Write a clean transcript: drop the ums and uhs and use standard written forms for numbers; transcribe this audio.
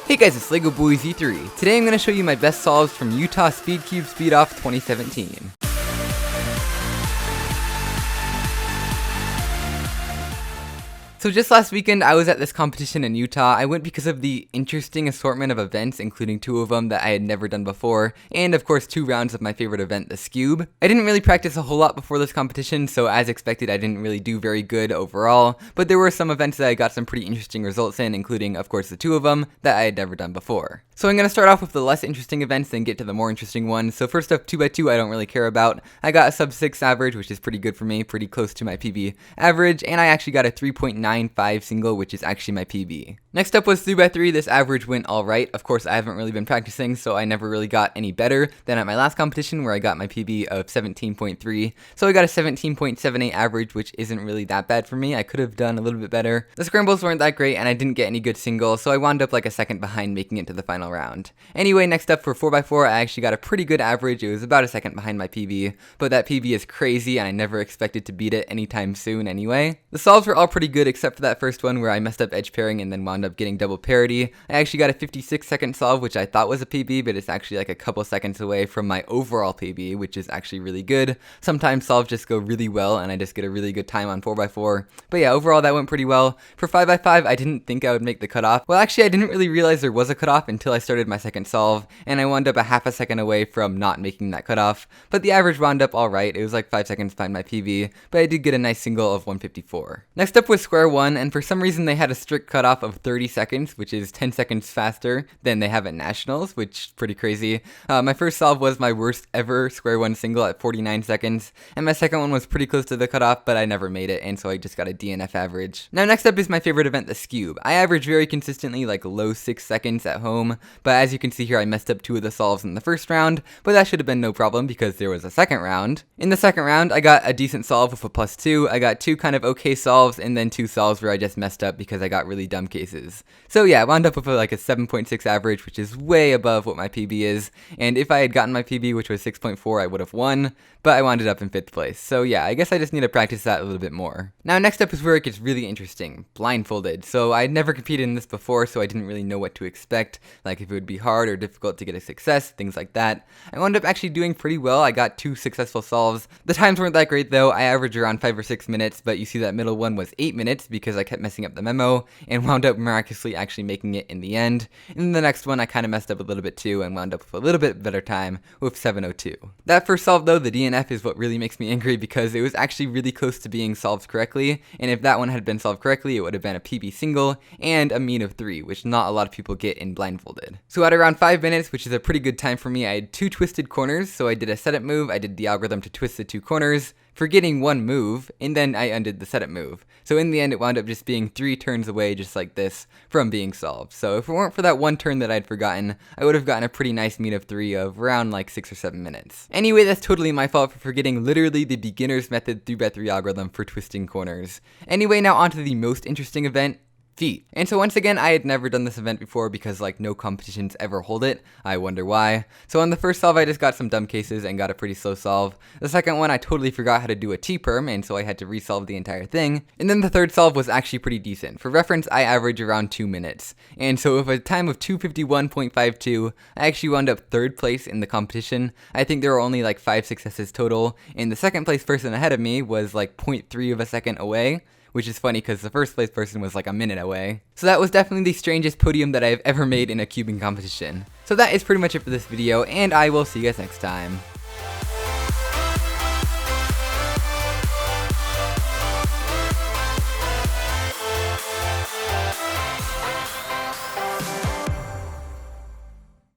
Hey guys, it's LEGO Boy Z3. Today I'm going to show you my best solves from Utah Speedcube Speedoff 2017. So just last weekend, I was at this competition in Utah. I went because of the interesting assortment of events, including 2 of them that I had never done before, and of course 2 rounds of my favorite event, the Skewb. I didn't really practice a whole lot before this competition, so as expected, I didn't really do very good overall, but there were some events that I got some pretty interesting results in, including of course the 2 of them that I had never done before. So I'm going to start off with the less interesting events, then get to the more interesting ones. So first up, 2x2 I don't really care about. I got a sub 6 average, which is pretty good for me, pretty close to my PB average, and I actually got a 3.95 single, which is actually my PB. Next up was 3x3. This average went alright. Of course, I haven't really been practicing, so I never really got any better than at my last competition where I got my PB of 17.3. So I got a 17.78 average, which isn't really that bad for me. I could have done a little bit better. The scrambles weren't that great, and I didn't get any good singles, so I wound up like a second behind making it to the final round. Anyway, next up for 4x4, I actually got a pretty good average. It was about a second behind my PB, but that PB is crazy, and I never expected to beat it anytime soon anyway. The solves were all pretty good except for that first one where I messed up edge pairing and then wound up getting double parity. I actually got a 56-second solve, which I thought was a PB, but it's actually like a couple seconds away from my overall PB, which is actually really good. Sometimes solves just go really well, and I just get a really good time on 4x4. But yeah, overall that went pretty well. For 5x5, I didn't think I would make the cutoff. Well, actually, I didn't really realize there was a cutoff until I started my second solve, and I wound up a half a second away from not making that cutoff. But the average wound up alright. It was like 5 seconds behind my PB, but I did get a nice single of 154. Next up was square one, and for some reason they had a strict cutoff of 30 seconds, which is 10 seconds faster than they have at nationals, which is pretty crazy. My first solve was my worst ever square one single at 49 seconds, and my second one was pretty close to the cutoff, but I never made it, and so I just got a DNF average. Now next up is my favorite event, the Skewb. I average very consistently like low 6 seconds at home, but as you can see here, I messed up 2 of the solves in the first round, but that should have been no problem because there was a second round. In the second round, I got a decent solve with a +2. I got 2 kind of okay solves, and then 2 solves where I just messed up because I got really dumb cases. So yeah, I wound up with like a 7.6 average, which is way above what my PB is, and if I had gotten my PB, which was 6.4, I would have won, but I wound up in 5th place. So yeah, I guess I just need to practice that a little bit more. Now next up is where it gets really interesting, Blindfolded. So I had never competed in this before, so I didn't really know what to expect, like if it would be hard or difficult to get a success, things like that. I wound up actually doing pretty well. I got 2 successful solves. The times weren't that great though. I averaged around 5 or 6 minutes, but you see that middle one was 8 minutes because I kept messing up the memo and wound up miraculously actually making it in the end. And then the next one I kind of messed up a little bit too and wound up with a little bit better time with 7:02. That first solve though, the DNF, is what really makes me angry because it was actually really close to being solved correctly, and if that one had been solved correctly, it would have been a PB single and a mean of 3, which not a lot of people get in Blindfolded. So at around 5 minutes, which is a pretty good time for me, I had 2 twisted corners, so I did a setup move, I did the algorithm to twist the 2 corners, forgetting 1 move, and then I undid the setup move. So in the end, it wound up just being 3 turns away, just like this, from being solved. So if it weren't for that 1 turn that I'd forgotten, I would have gotten a pretty nice mean of 3 of around like 6 or 7 minutes. Anyway, that's totally my fault for forgetting literally the beginner's method 3x3 algorithm for twisting corners. Anyway, now onto the most interesting event, feet. And so once again, I had never done this event before because like no competitions ever hold it. I wonder why. So on the first solve, I just got some dumb cases and got a pretty slow solve. The second one, I totally forgot how to do a T-perm, and so I had to resolve the entire thing. And then the third solve was actually pretty decent. For reference, I average around 2 minutes. And so with a time of 2:51.52, I actually wound up 3rd place in the competition. I think there were only like 5 successes total, and the second place person ahead of me was like 0.3 of a second away, which is funny because the first place person was like a minute away. So that was definitely the strangest podium that I've ever made in a cubing competition. So that is pretty much it for this video, and I will see you guys next time.